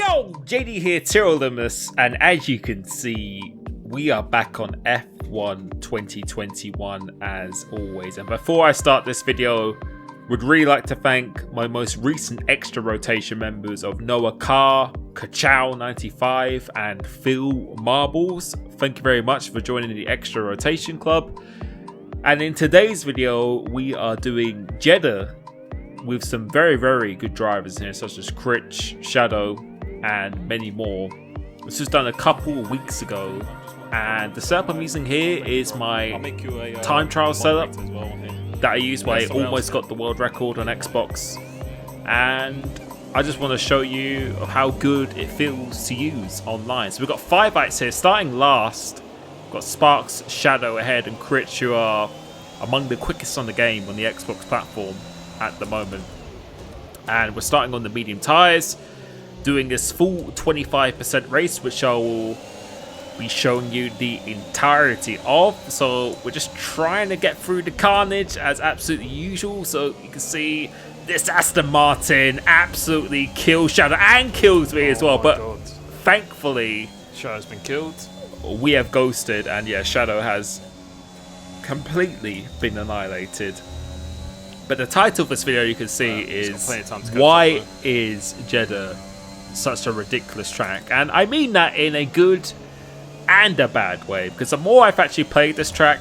Yo, JD here, Limitless, and as you can see, we are back on F1 2021 as always. And before I start this video, would really like to thank my most recent extra rotation members of Noah Carr, Kachow95, and Phil Marbles. Thank you very much for joining the extra rotation club. And in today's video, we are doing Jeddah with some very, very good drivers here, such as Critch, Shadow, and many more. This was done a couple of weeks ago, and the setup I'm using here is my time trial setup that I used when I almost got the world record on Xbox, and I just want to show you how good it feels to use online. So we've got 5 acts here, starting last. We've got Sparks, Shadow ahead, and Critch, who are among the quickest on the game on the Xbox platform at the moment. And we're starting on the medium tyres, doing this full 25% race, which I will be showing you the entirety of. So we're just trying to get through the carnage as absolutely usual. So you can see this Aston Martin absolutely kills Shadow and kills me as well. But thankfully, Shadow's been killed. We have ghosted, and yeah, Shadow has completely been annihilated. But the title of this video, you can see, is Why is Jeddah such a ridiculous track? And I mean that in a good and a bad way, because the more I've actually played this track,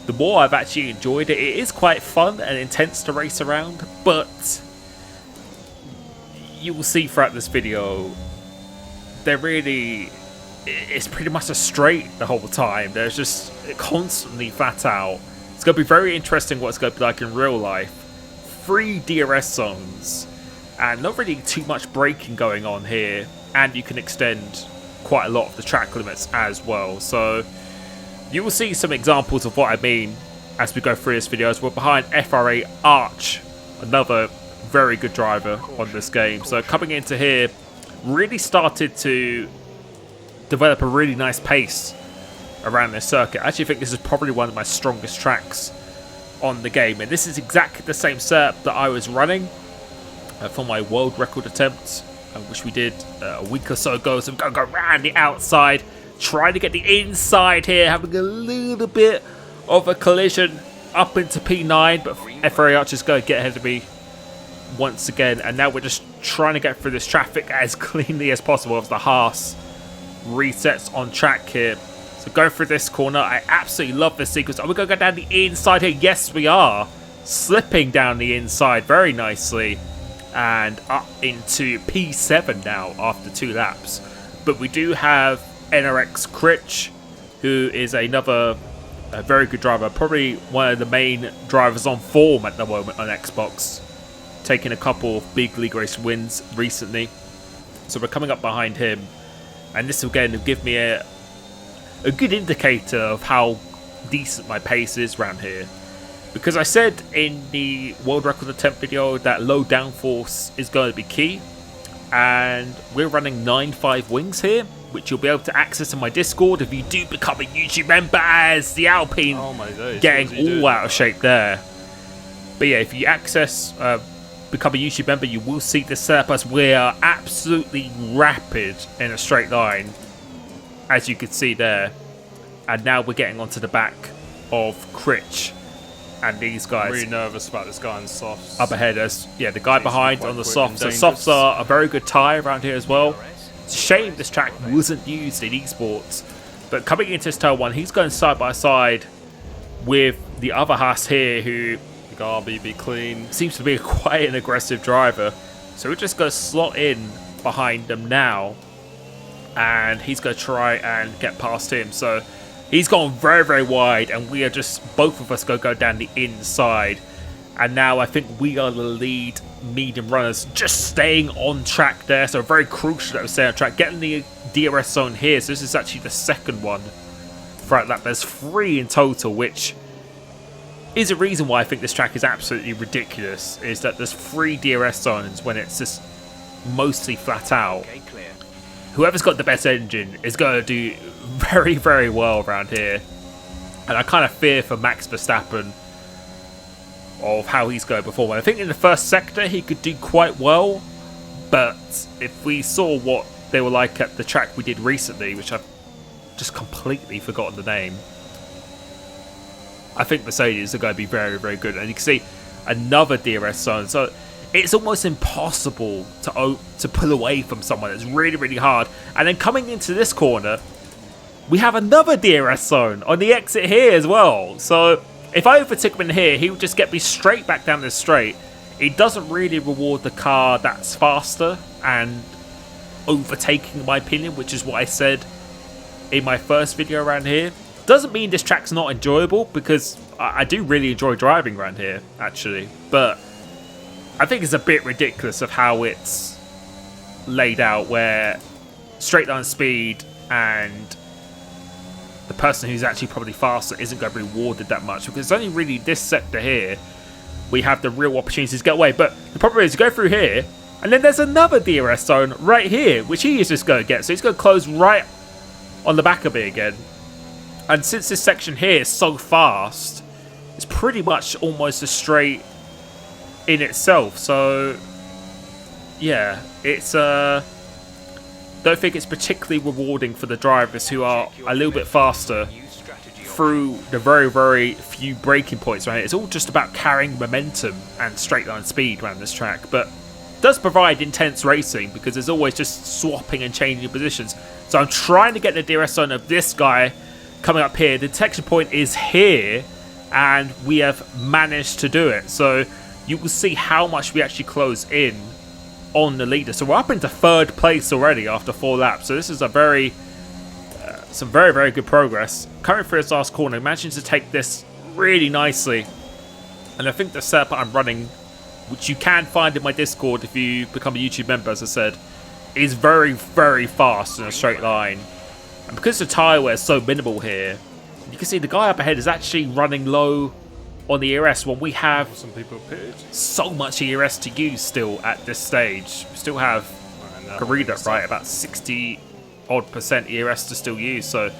the more I've actually enjoyed it. It is quite fun and intense to race around, but you will see throughout this video, it's pretty much a straight the whole time. There's just constantly flat out. It's going to be very interesting what it's going to be like in real life. 3 DRS zones and not really too much braking going on here, and you can extend quite a lot of the track limits as well. So you will see some examples of what I mean as we go through this video. As we're behind FRA Arch, another very good driver on this game. So coming into here, really started to develop a really nice pace around this circuit. I actually think this is probably one of my strongest tracks on the game, and this is exactly the same setup that I was running for my world record attempt, which we did a week or so ago. So I'm going to go around the outside, trying to get the inside here, having a little bit of a collision up into P9, but FRA Arch is going to get ahead of me once again, and now we're just trying to get through this traffic as cleanly as possible as the Haas resets on track here. So going through this corner, I absolutely love this sequence. Are we going to go down the inside here? Yes, we are. Slipping down the inside very nicely. And up into P7 now after 2 laps. But we do have NRX Critch, who is another very good driver. Probably one of the main drivers on form at the moment on Xbox. Taking a couple of big league race wins recently. So we're coming up behind him. And this again will give me a good indicator of how decent my pace is around here, because I said in the world record attempt video that low downforce is going to be key, and we're running 9.5 wings here, which you'll be able to access in my Discord if you do become a YouTube member, as the Alpine getting all out of shape there. But yeah, if you become a YouTube member, you will see the setup as we are absolutely rapid in a straight line, as you can see there. And now we're getting onto the back of Critch and these guys. I'm really nervous about this guy on softs. Up ahead, as the guy behind on the softs. So softs are a very good tyre around here as well. It's a shame this track wasn't used in esports, but coming into this turn 1, he's going side by side with the other Haas here, who the RBB clean seems to be quite an aggressive driver. So we're just going to slot in behind them now, and he's going to try and get past him. So he's gone very, very wide, and we are just, both of us, going to go down the inside. And now I think we are the lead medium runners, just staying on track there. So very crucial that we stay on track. Getting the DRS zone here. So this is actually the second one throughout that. There's 3 in total, which is a reason why I think this track is absolutely ridiculous, is that there's 3 DRS zones when it's just mostly flat out. Whoever's got the best engine is going to do very, very well around here. And I kind of fear for Max Verstappen of how he's going to perform. I think in the first sector he could do quite well, But if we saw what they were like at the track we did recently, which I've just completely forgotten the name, I think Mercedes are going to be very, very good. And you can see another DRS zone. So it's almost impossible to pull away from someone. It's really, really hard. And then coming into this corner, we have another DRS zone on the exit here as well. So if I overtook him in here, he would just get me straight back down this straight. It doesn't really reward the car that's faster and overtaking, in my opinion, which is what I said in my first video around here. Doesn't mean this track's not enjoyable, because I do really enjoy driving around here, actually. But I think it's a bit ridiculous of how it's laid out, where straight line speed and the person who's actually probably faster isn't going to be rewarded that much, because it's only really this sector here we have the real opportunities to get away. But the problem is, you go through here, and then there's another DRS zone right here, which he is just going to get. So he's going to close right on the back of me again. And since this section here is so fast, it's pretty much almost a straight in itself. So yeah, it's don't think it's particularly rewarding for the drivers who are a little bit faster through the very, very few braking points right here. It's all just about carrying momentum and straight line speed around this track, but it does provide intense racing because there's always just swapping and changing positions. So I'm trying to get the DRS zone of this guy coming up here. The detection point is here, and we have managed to do it. So you will see how much we actually close in on the leader. So we're up into third place already after 4 laps. So this is a very some very, very good progress. Coming through this last corner, managing to take this really nicely. And I think the setup I'm running, which you can find in my Discord if you become a YouTube member, as I said, is very, very fast in a straight line. And because the tyre wear is so minimal here, you can see the guy up ahead is actually running low on the ERS when we have Some people pitted. so much ERS to use still at this stage. We still have Garida, right, about 60% ERS to still use. So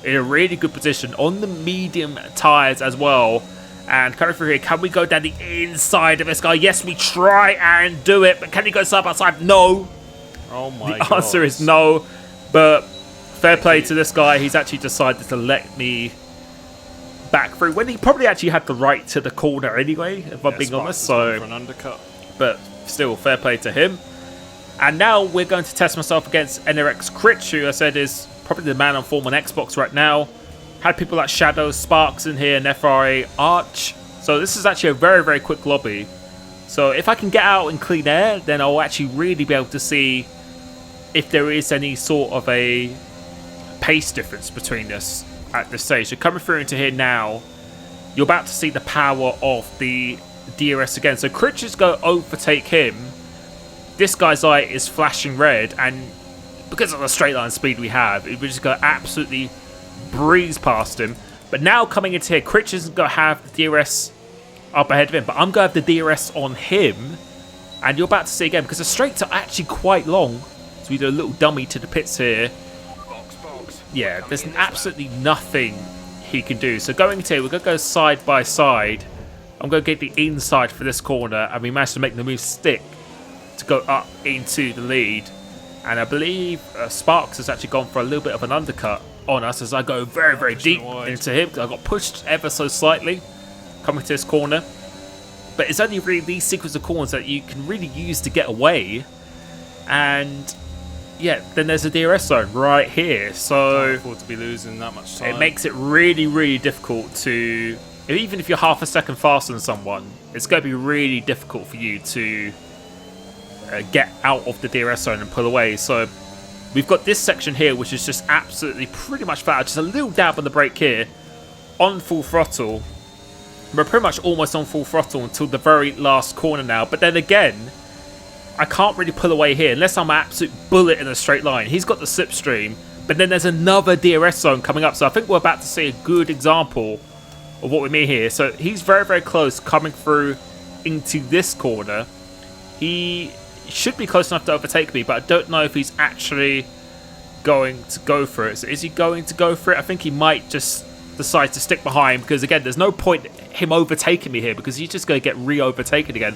in a really good position on the medium tyres as well. And coming through here, can we go down the inside of this guy? Yes, we try and do it, but can he go side by side? No. Oh my The god. answer is no. But fair play to this guy. He's actually decided to let me back through when he probably actually had the right to the corner anyway, if I'm being honest. So, for an undercut. but still, fair play to him. And now we're going to test myself against NRX Critch, who I said is probably the man on form on Xbox right now. Had people like Shadow, Sparks in here, and FRA Arch. So this is actually a very, very quick lobby. So if I can get out in clean air, then I'll actually really be able to see if there is any sort of a pace difference between us at this stage. So coming through into here now, you're about to see the power of the DRS again. So Critch is going to overtake him. This guy's eye is flashing red, and because of the straight line speed we have, it would just go absolutely breeze past him. But now coming into here, Critch isn't going to have the DRS up ahead of him, but I'm going to have the DRS on him. And you're about to see again, because the straights are actually quite long. So we do a little dummy to the pits here. Yeah, there's absolutely nothing he can do. So going into here, we're going to go side by side. I'm going to get the inside for this corner, and we managed to make the move stick to go up into the lead. And I believe Sparks has actually gone for a little bit of an undercut on us as I go very, very deep into him. I got pushed ever so slightly coming to this corner. But it's only really these sequence of corners that you can really use to get away. And yeah, then there's a DRS zone right here. So Can't afford to be losing that much time. it makes it really, really difficult to, even if you're half a second faster than someone, it's going to be really difficult for you to get out of the DRS zone and pull away. So we've got this section here, which is just absolutely pretty much flat. Just a little dab on the brake here, on full throttle. We're pretty much almost on full throttle until the very last corner now. But then again, I can't really pull away here unless I'm an absolute bullet in a straight line. He's got the slipstream, but then there's another DRS zone coming up. So I think we're about to see a good example of what we mean here. So he's very, very close coming through into this corner. He should be close enough to overtake me, but I don't know if he's actually going to go for it. So is he going to go for it? I think he might just decide to stick behind, because again, there's no point him overtaking me here, because he's just going to get re-overtaken again.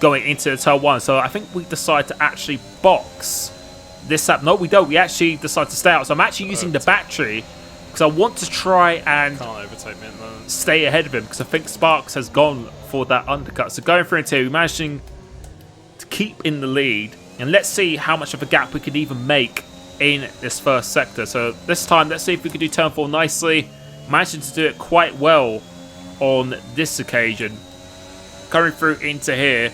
going into the tail 1. So I think we decide to actually box this up. No, we don't. We actually decide to stay out. So I'm actually using the battery because I want to try and Can't overtake me in the... stay ahead of him because I think Sparks has gone for that undercut. So going through into, we're managing to keep in the lead, and let's see how much of a gap we can even make in this first sector. So this time, let's see if we can do turn 4 nicely. Managing to do it quite well on this occasion. Going through into here,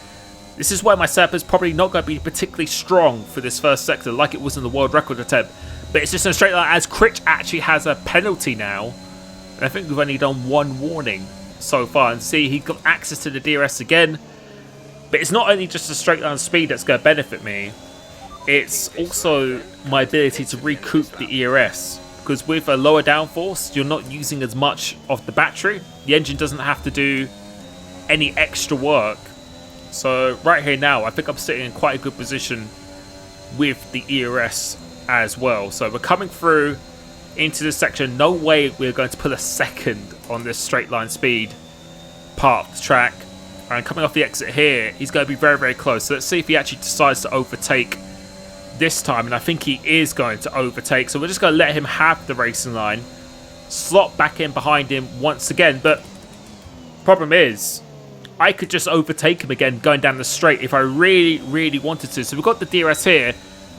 this is where my setup is probably not going to be particularly strong for this first sector like it was in the world record attempt. But it's just in a straight line as Critch actually has a penalty now. And I think we've only done one warning so far. And see, he got access to the DRS again. But it's not only just a straight line speed that's going to benefit me. It's also my ability to recoup the ERS. Because with a lower downforce, you're not using as much of the battery. The engine doesn't have to do any extra work. So right here now, I think I'm sitting in quite a good position with the ERS as well. So we're coming through into this section. No way we're going to put a second on this straight line speed part of the track. And coming off the exit here, he's going to be very, very close. So let's see if he actually decides to overtake this time. And I think he is going to overtake. So we're just going to let him have the racing line. Slot back in behind him once again. But problem is, I could just overtake him again going down the straight if I really, really wanted to. So we've got the DRS here.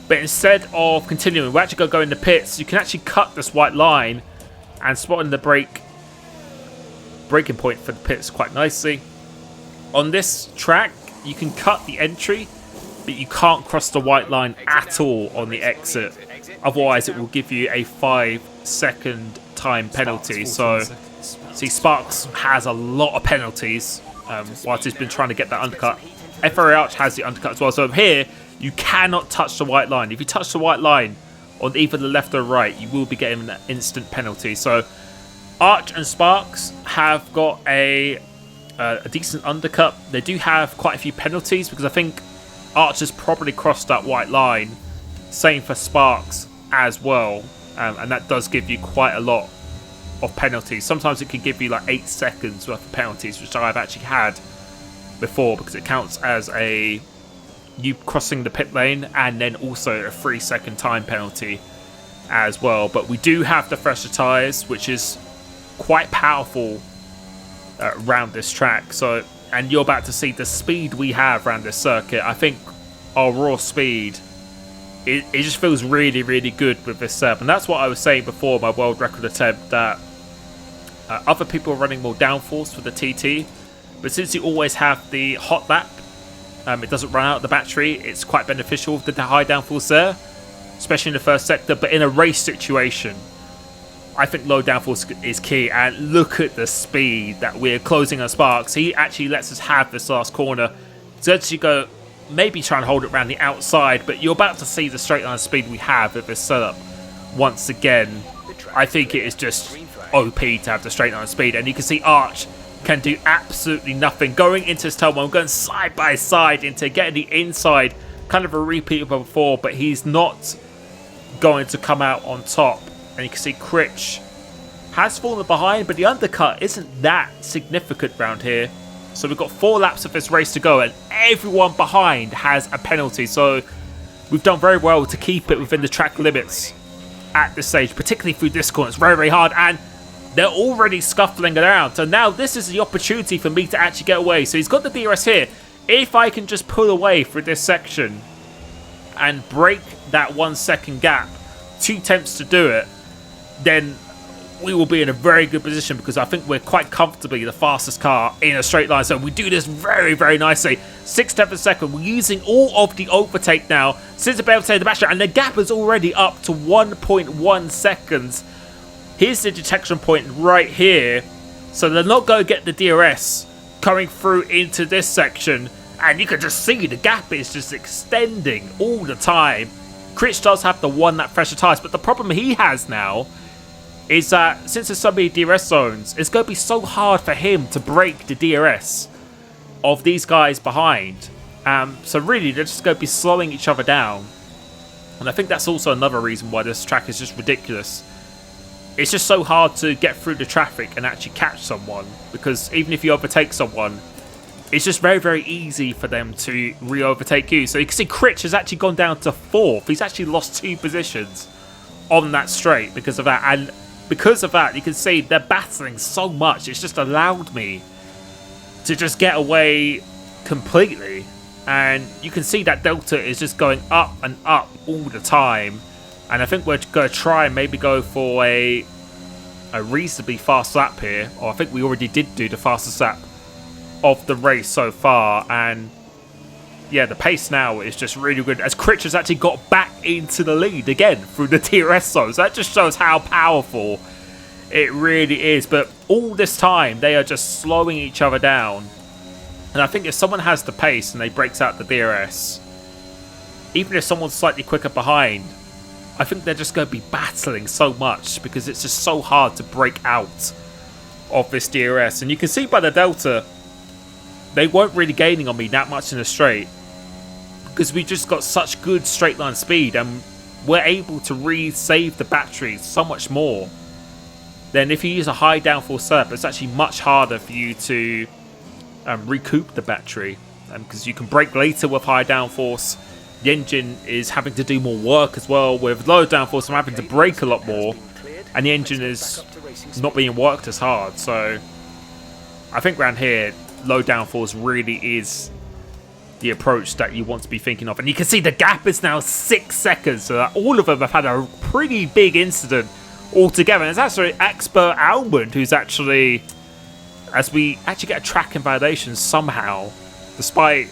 But instead of continuing, we're actually going to go in the pits. You can actually cut this white line and spot in the breaking point for the pits quite nicely. On this track, you can cut the entry, but you can't cross the white line at all on the exit. Otherwise, it will give you a 5-second time penalty. So, see, Sparks has a lot of penalties whilst he's been trying to get that undercut. FRA Arch has the undercut as well. So here, you cannot touch the white line. If you touch the white line on either the left or right, you will be getting an instant penalty. So Arch and Sparks have got a decent undercut. They do have quite a few penalties because I think Arch has probably crossed that white line. Same for Sparks as well. And that does give you quite a lot of penalties. Sometimes it can give you like 8 seconds worth of penalties, which I've actually had before because it counts as you crossing the pit lane and then also a 3-second time penalty as well. But we do have the fresher tyres, which is quite powerful around this track. So, and you're about to see the speed we have around this circuit. I think our raw speed, it just feels really, really good with this setup. And that's what I was saying before my world record attempt, that other people are running more downforce for the TT, but since you always have the hot lap, it doesn't run out of the battery. It's quite beneficial with the high downforce there, especially in the first sector. But in a race situation, I think low downforce is key. And look at the speed that we're closing on Sparks. He actually lets us have this last corner. So actually go, maybe try and hold it around the outside. But you're about to see the straight line speed we have with this setup. Once again, I think it is just OP to have the straight line speed. And you can see Arch can do absolutely nothing. Going into his tail, I'm going side by side into getting the inside, kind of a repeat of before, but he's not going to come out on top. And you can see Critch has fallen behind, but the undercut isn't that significant round here. So we've got 4 laps of this race to go, and everyone behind has a penalty. So we've done very well to keep it within the track limits at this stage, particularly through this corner. It's very, very hard, and they're already scuffling around. So now this is the opportunity for me to actually get away. So he's got the DRS here. If I can just pull away through this section and break that 1 second gap, 2 attempts to do it, then we will be in a very good position because I think we're quite comfortably the fastest car in a straight line. So we do this very, very nicely. 6/10 of a second. We're using all of the overtake now since the able to the battery, and the gap is already up to 1.1 seconds. Here's the detection point right here. So they're not going to get the DRS coming through into this section. And you can just see the gap is just extending all the time. Critch does have the 1 lap fresher tyres, but the problem he has now is that since there's so many DRS zones, it's going to be so hard for him to break the DRS of these guys behind. So really, they're just going to be slowing each other down. And I think that's also another reason why this track is just ridiculous. It's just so hard to get through the traffic and actually catch someone, because even if you overtake someone, it's just very, very easy for them to re-overtake you. So you can see Critch has actually gone down to 4th. He's actually lost 2 positions on that straight because of that. And because of that, you can see they're battling so much. It's just allowed me to just get away completely. And you can see that Delta is just going up and up all the time. And I think we're going to try and maybe go for a reasonably fast lap here. Or I think we already did do the fastest lap of the race so far. And yeah, the pace now is just really good, as Critch has actually got back into the lead again through the DRS zones. That just shows how powerful it really is. But all this time, they are just slowing each other down. And I think if someone has the pace and they breaks out the DRS, even if someone's slightly quicker behind, I think they're just going to be battling so much because it's just so hard to break out of this DRS. And you can see by the Delta, they weren't really gaining on me that much in the straight because we just got such good straight line speed, and we're able to re-save the battery so much more. Then if you use a high downforce setup, it's actually much harder for you to recoup the battery, because you can brake later with high downforce. The engine is having to do more work as well. With low downforce, I'm having to brake a lot more, and the engine is not being worked as hard. So I think around here, low downforce really is the approach that you want to be thinking of. And you can see the gap is now 6 seconds, so that all of them have had a pretty big incident altogether. And it's actually Expert Almond who's actually, as we actually get a track invalidation somehow, despite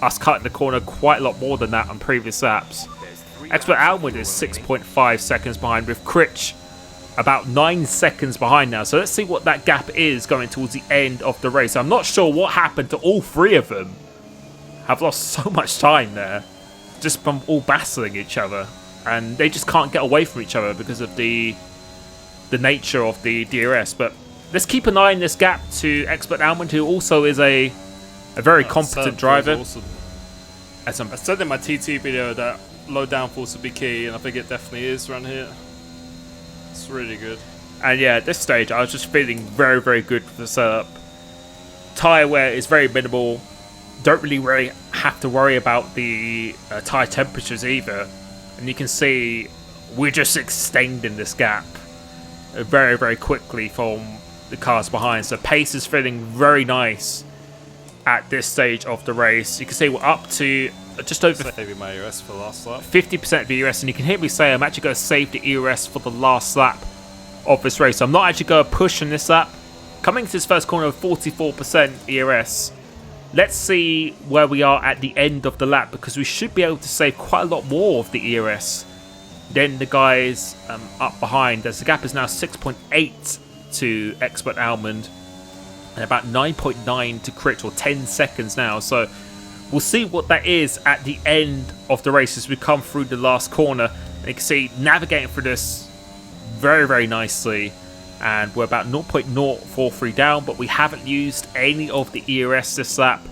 us cutting the corner quite a lot more than that on previous laps. Expert Almond is 6.5 seconds behind, with Critch about 9 seconds behind now. So let's see what that gap is going towards the end of the race. I'm not sure what happened to all 3 of them. Have lost so much time there just from all battling each other, and they just can't get away from each other because of the nature of the DRS. But let's keep an eye on this gap to Expert Almond, who also is a very competent driver. Awesome. I said in my TT video that low downforce would be key, and I think it definitely is around here. It's really good. And yeah, at this stage, I was just feeling very, very good for the setup. Tyre wear is very minimal. Don't really have to worry about the tyre temperatures either. And you can see we're just extending this gap very, very quickly from the cars behind. So pace is feeling very nice at this stage of the race. You can see we're up to just over saving my ERS for the last lap. 50% of the ERS, and you can hear me say I'm actually going to save the ERS for the last lap of this race. I'm not actually going to push in this lap. Coming to this first corner of 44% ERS. Let's see where we are at the end of the lap, because we should be able to save quite a lot more of the ERS than the guys up behind, as the gap is now 6.8 to Expert Almond and about 9.9 to Critch, or 10 seconds now. So we'll see what that is at the end of the race as we come through the last corner. And you can see navigating through this very, very nicely. And we're about 0.043 down, but we haven't used any of the ERS this lap.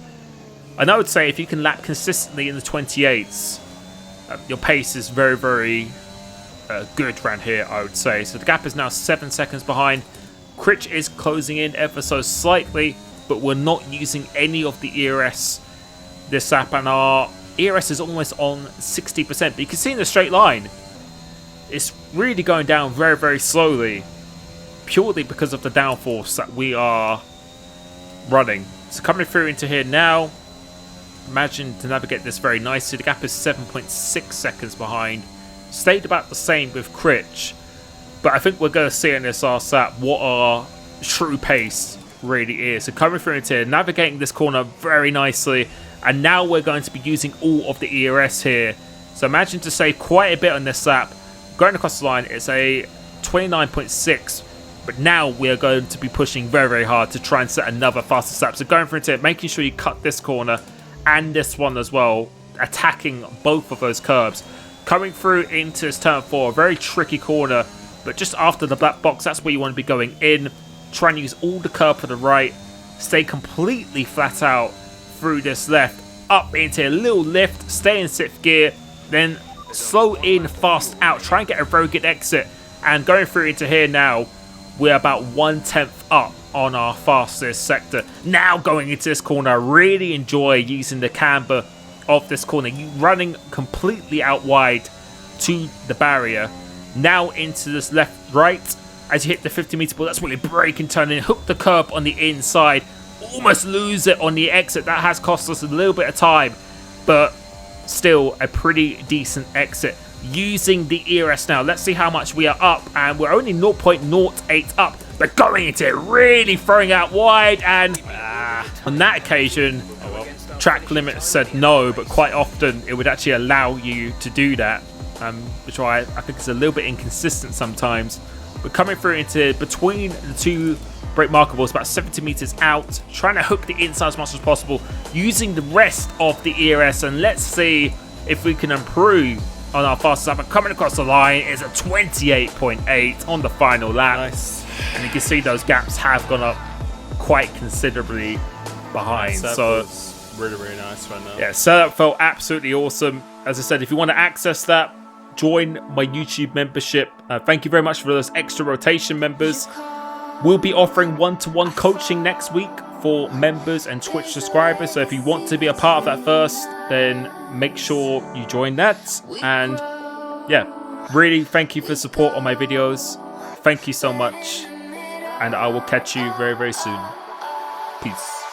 And I would say if you can lap consistently in the 28s, your pace is very, very good around here, I would say. So the gap is now 7 seconds behind. Critch is closing in ever so slightly, but we're not using any of the ERS this lap, and our ERS is almost on 60%. But you can see in the straight line, it's really going down very, very slowly, purely because of the downforce that we are running. So coming through into here now, imagine to navigate this very nicely. The gap is 7.6 seconds behind. Stayed about the same with Critch, but I think we're going to see in this last lap what our true pace really is. So coming through into here, navigating this corner very nicely, and now we're going to be using all of the ERS here. So imagine to save quite a bit on this lap. Going across the line, it's a 29.6. But now we are going to be pushing very, very hard to try and set another faster lap. So going for it, making sure you cut this corner and this one as well, attacking both of those curbs. Coming through into this turn 4, a very tricky corner, but just after the black box, that's where you want to be going in. Try and use all the curb for the right, stay completely flat out through this left, up into a little lift, stay in 6th gear, then slow in, fast out, try and get a very good exit. And going through into here now, we're about 1/10 up on our fastest sector. Now going into this corner, I really enjoy using the camber of this corner. You running completely out wide to the barrier. Now into this left, right. As you hit the 50-meter ball, that's really brake and turn and hook the curb on the inside. Almost lose it on the exit. That has cost us a little bit of time, but still a pretty decent exit. Using the ERS now. Let's see how much we are up, and we're only 0.08 up, but going into it, really throwing out wide, and on that occasion, track limit said no, but quite often it would actually allow you to do that, which I think is a little bit inconsistent sometimes. But coming through into between the two brake marker balls, about 70 meters out, trying to hook the inside as much as possible, using the rest of the ERS, and let's see if we can improve on our fastest lap. But coming across the line is a 28.8 on the final lap. Nice. And you can see those gaps have gone up quite considerably behind. So really, really nice right now. yeah, setup felt absolutely awesome. As I said, if you want to access that, join my YouTube membership. Thank you very much for those extra rotation members. We'll be offering one-to-one coaching next week for members and Twitch subscribers. So if you want to be a part of that first, then make sure you join that. And yeah, really thank you for support on my videos. Thank you so much. And I will catch you very, very soon. Peace.